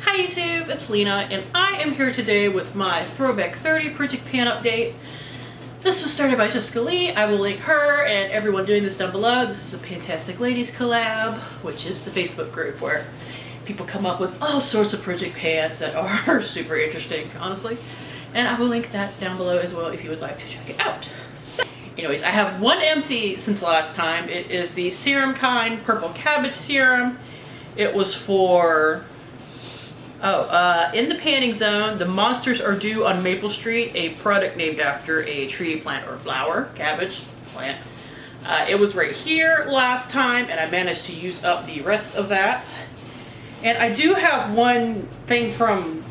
Hi YouTube, it's Lena, and I am here today with my Throwback 30 Project Pan update. This was started by Jessica Lee. I will link her and everyone doing this down below. This is a PANtastic Ladies collab, which is the Facebook group where people come up with all sorts of project pans that are super interesting, honestly. And I will link that down below as well if you would like to check it out. So, anyways, I have one empty since last time. It is the Serum kind Purple Cabbage Serum. It was for... in the panning zone, the monsters are due on Maple Street, a product named after a tree, plant, or flower, cabbage plant. It was right here last time, and I managed to use up the rest of that. And I do have one thing from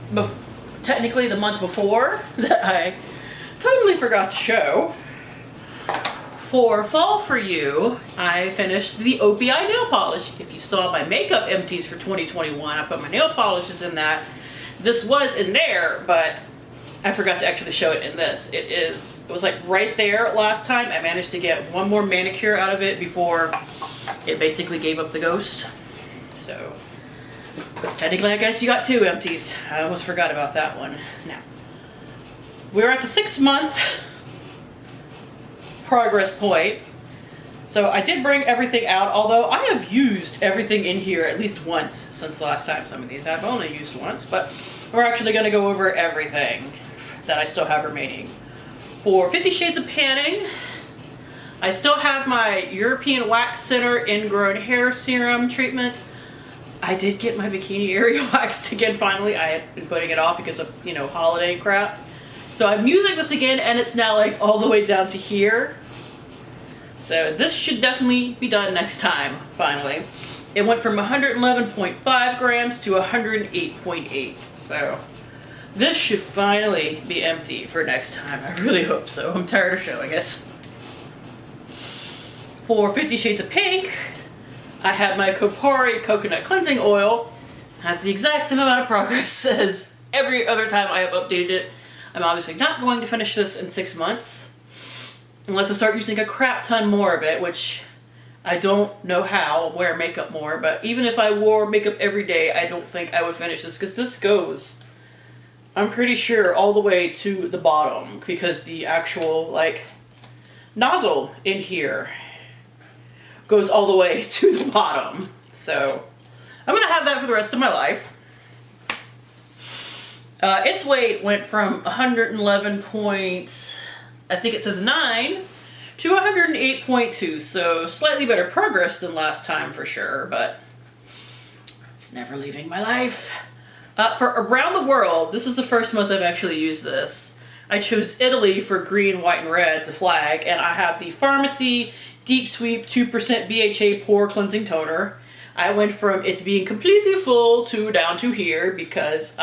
technically the month before that I totally forgot to show. For Fall For You, I finished the OPI nail polish. If you saw my makeup empties for 2021, I put my nail polishes in that. This was in there, but I forgot to actually show it in this. It was like right there last time. I managed to get one more manicure out of it before it basically gave up the ghost. So, technically I guess you got two empties. I almost forgot about that one. Now, we're at the 6-month progress point. So I did bring everything out, although I have used everything in here at least once since last time. Some of these I've only used once, but we're actually going to go over everything that I still have remaining. For 50 Shades of Panning, I still have my European Wax Center Ingrown Hair Serum treatment. I did get my bikini area waxed again finally. I had been putting it off because of, you know, holiday crap. So I'm using this again, and it's now like all the way down to here. So this should definitely be done next time, finally. It went from 111.5 grams to 108.8. So this should finally be empty for next time. I really hope so. I'm tired of showing it. For 50 Shades of Pink, I have my Kopari Coconut Cleansing Oil. It has the exact same amount of progress as every other time I have updated it. I'm obviously not going to finish this in 6 months. Unless I start using a crap ton more of it, which I don't know how. I'll wear makeup more, but even if I wore makeup every day, I don't think I would finish this, because this goes, I'm pretty sure, all the way to the bottom, because the actual, like, nozzle in here goes all the way to the bottom. So, I'm going to have that for the rest of my life. Its weight went from 111 I think it says 9 to 108.2, so slightly better progress than last time for sure, but it's never leaving my life. For Around the World, this is the first month I've actually used this. I chose Italy for green, white, and red, the flag, and I have the Farmacy Deep Sweep 2% BHA Pore Cleansing Toner. I went from it being completely full to down to here because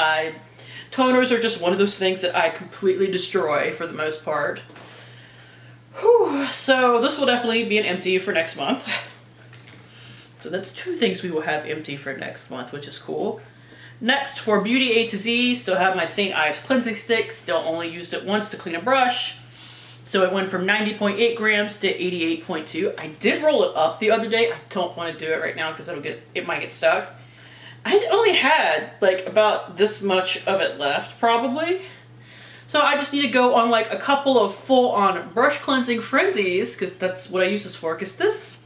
toners are just one of those things that I completely destroy for the most part. Whew, so this will definitely be an empty for next month. So that's 2 things we will have empty for next month, which is cool. Next, for Beauty A to Z, still have my St. Ives cleansing stick. Still only used it once to clean a brush. So it went from 90.8 grams to 88.2. I did roll it up the other day. I don't want to do it right now because it might get stuck. I only had like about this much of it left, probably. So I just need to go on like a couple of full-on brush cleansing frenzies, because that's what I use this for, because this,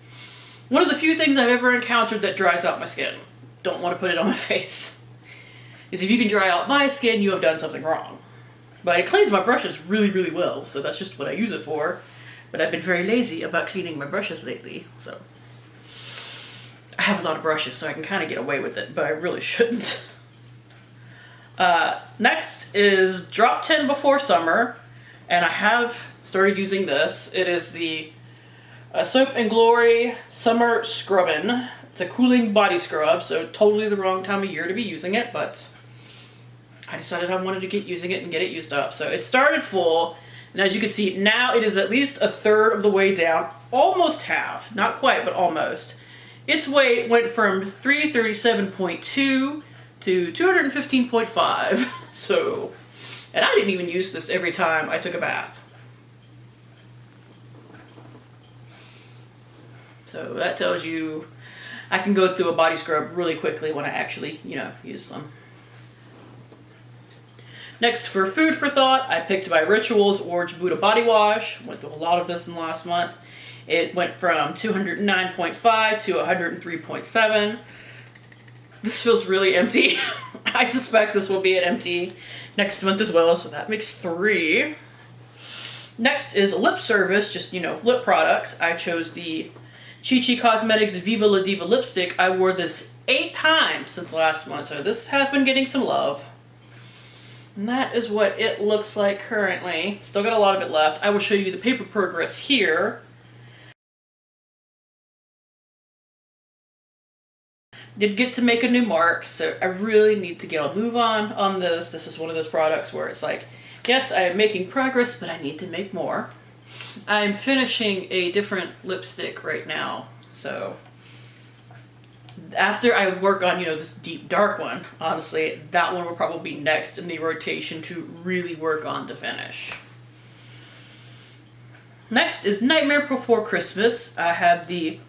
one of the few things I've ever encountered that dries out my skin. Don't want to put it on my face. Because if you can dry out my skin, you have done something wrong. But it cleans my brushes really, really well, so that's just what I use it for. But I've been very lazy about cleaning my brushes lately, so. I have a lot of brushes, so I can kind of get away with it, but I really shouldn't. Next is Drop 10 Before Summer, and I have started using this. It is the Soap and Glory Summer Scrubbin. It's a cooling body scrub, so totally the wrong time of year to be using it, but I decided I wanted to get using it and get it used up. So it started full, and as you can see, now it is at least 1/3 of the way down, almost half, not quite, but almost. Its weight went from 337.2 to 215.5. So, and I didn't even use this every time I took a bath. So that tells you I can go through a body scrub really quickly when I actually, you know, use them. Next, for food for thought, I picked my Rituals Orange Buddha Body Wash. Went through a lot of this in the last month. It went from 209.5 to 103.7. This feels really empty. I suspect this will be an empty next month as well, so that makes 3. Next is lip service, just, lip products. I chose the Chi Chi Cosmetics Viva La Diva lipstick. I wore this 8 times since last month, so this has been getting some love. And that is what it looks like currently. Still got a lot of it left. I will show you the paper progress here. Did get to make a new mark, so I really need to get a move on this. This is one of those products where it's like, yes, I am making progress, but I need to make more. I'm finishing a different lipstick right now, so after I work on, this deep dark one, honestly, that one will probably be next in the rotation to really work on to finish. Next is Nightmare Before Christmas. I have the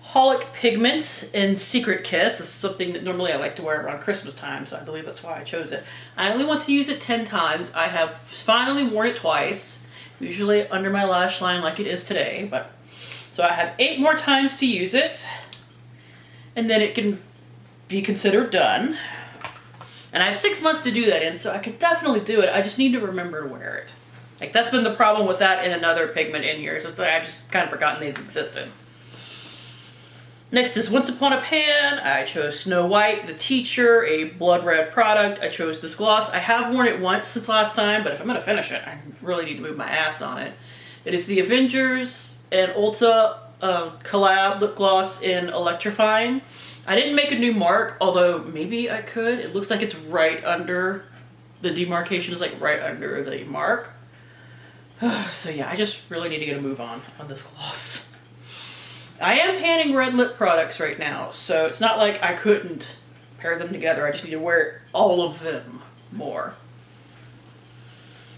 Holic Pigment in Secret Kiss. This is something that normally I like to wear around Christmas time, so I believe that's why I chose it. I only want to use it 10 times. I have finally worn it twice, usually under my lash line like it is today, but so I have 8 more times to use it, and then it can be considered done. And I have 6 months to do that in, so I could definitely do it. I just need to remember to wear it. Like, that's been the problem with that and another pigment in here, so it's like I've just kind of forgotten these existed. Next is Once Upon a Pan. I chose Snow White, The Teacher, a blood red product. I chose this gloss. I have worn it once since last time, but if I'm going to finish it, I really need to move my ass on it. It is the Avengers and Ulta Collab lip gloss in Electrifying. I didn't make a new mark, although maybe I could. It looks like it's right under, the demarcation is like right under the mark. So yeah, I just really need to get a move on this gloss. I am panning red lip products right now, so it's not like I couldn't pair them together. I just need to wear all of them more.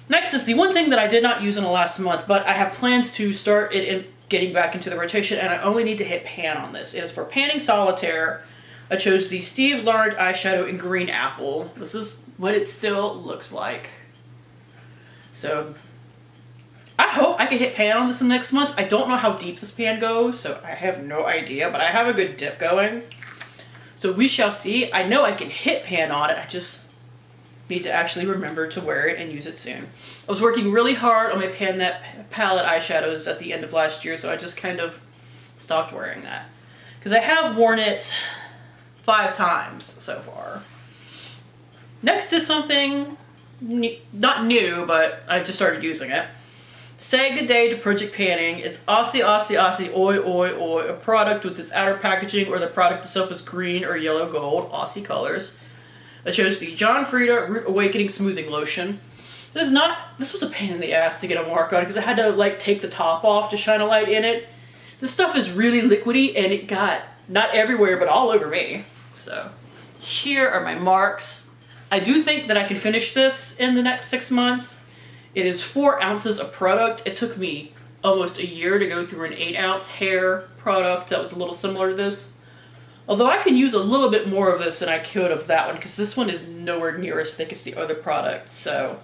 Next is the one thing that I did not use in the last month, but I have plans to start it in getting back into the rotation, and I only need to hit pan on this. It is for panning solitaire. I chose the Steve Larned eyeshadow in Green Apple. This is what it still looks like. So I hope I can hit pan on this in the next month. I don't know how deep this pan goes, so I have no idea, but I have a good dip going. So we shall see. I know I can hit pan on it. I just need to actually remember to wear it and use it soon. I was working really hard on my Pan That palette eyeshadows at the end of last year, so I just kind of stopped wearing that. Because I have worn it 5 times so far. Next is something not new, but I just started using it. Say good day to Project Panning. It's Aussie Oi Oi Oi, a product with its outer packaging or the product itself is green or yellow gold, Aussie colors. I chose the John Frieda Root Awakening Smoothing Lotion. This was a pain in the ass to get a mark on because I had to like take the top off to shine a light in it. This stuff is really liquidy and it got not everywhere but all over me. So here are my marks. I do think that I can finish this in the next 6 months. It is 4 ounces of product. It took me almost a year to go through an 8-ounce hair product that was a little similar to this. Although I can use a little bit more of this than I could of that one because this one is nowhere near as thick as the other product. So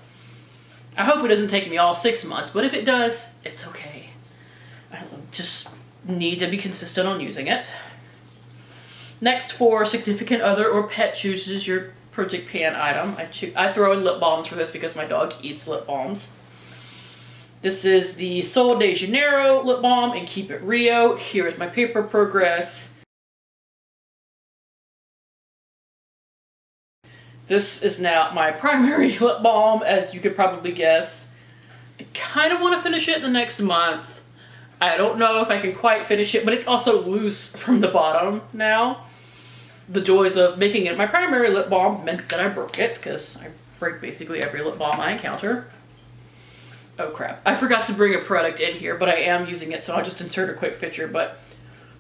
I hope it doesn't take me all 6 months, but if it does, it's okay. I just need to be consistent on using it. Next, for significant other or pet chooses your Project Pan item. I throw in lip balms for this because my dog eats lip balms. This is the Sol de Janeiro lip balm and Keep It Rio. Here is my paper progress. This is now my primary lip balm, as you could probably guess. I kind of want to finish it in the next month. I don't know if I can quite finish it, but it's also loose from the bottom now. The joys of making it my primary lip balm meant that I broke it, because I break basically every lip balm I encounter. Oh crap, I forgot to bring a product in here, but I am using it, so I'll just insert a quick picture. But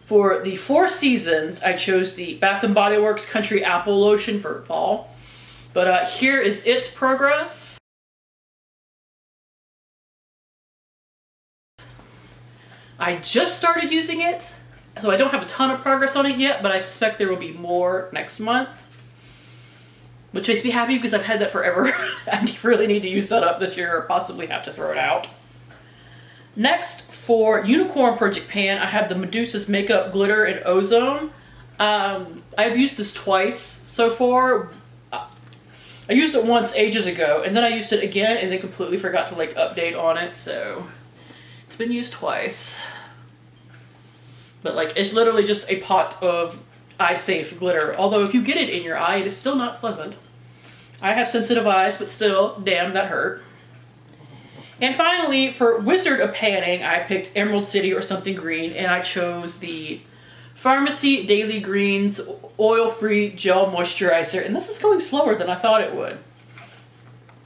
for the 4 seasons, I chose the Bath & Body Works Country Apple Lotion for fall. But here is its progress. I just started using it, so I don't have a ton of progress on it yet, but I suspect there will be more next month. which makes me happy because I've had that forever. I really need to use that up this year or possibly have to throw it out. Next, for Unicorn Project Pan, I have the Medusa's Makeup Glitter in Ozone. I've used this twice so far. I used it once ages ago, and then I used it again and then completely forgot to like update on it, so it's been used twice. But like, it's literally just a pot of eye-safe glitter. Although if you get it in your eye, it is still not pleasant. I have sensitive eyes, but still, damn, that hurt. And finally, for Wizard of Panning, I picked Emerald City or something green, and I chose the Farmacy Daily Greens Oil-Free Gel Moisturizer. And this is going slower than I thought it would.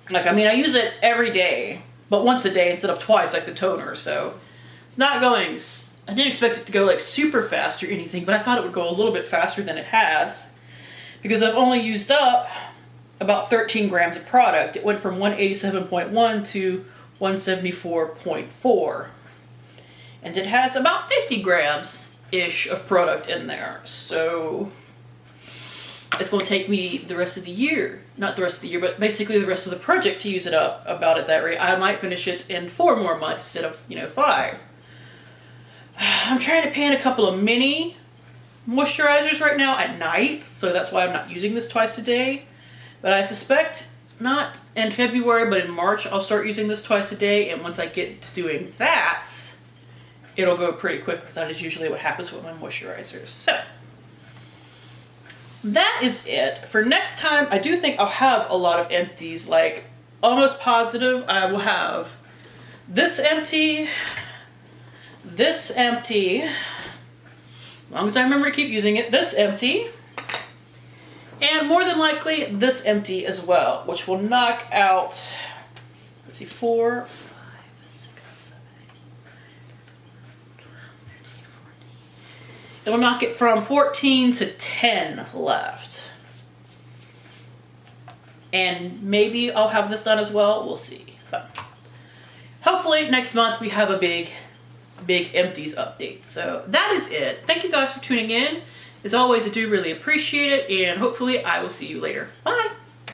Like, I mean, I use it every day, but once a day instead of twice like the toner, so it's not going... I didn't expect it to go like super fast or anything, but I thought it would go a little bit faster than it has because I've only used up about 13 grams of product. It went from 187.1 to 174.4. And it has about 50 grams-ish of product in there. So it's going to take me the rest of the year, not the rest of the year, but basically the rest of the project to use it up about at that rate. I might finish it in 4 more months instead of, 5. I'm trying to pan a couple of mini moisturizers right now at night, so that's why I'm not using this twice a day. But I suspect not in February, but in March I'll start using this twice a day, and once I get to doing that, it'll go pretty quick. That is usually what happens with my moisturizers. So, that is it. For next time, I do think I'll have a lot of empties, like almost positive I will have this empty, this empty, as long as I remember to keep using it, this empty, and more than likely this empty as well, which will knock out, let's see, 4, 5, 6, 7, 12, 13, 14. It'll knock it from 14 to 10 left. And maybe I'll have this done as well, we'll see. But hopefully next month we have a big empties update. So that is it. Thank you guys for tuning in. As always, I do really appreciate it, and hopefully I will see you later. Bye!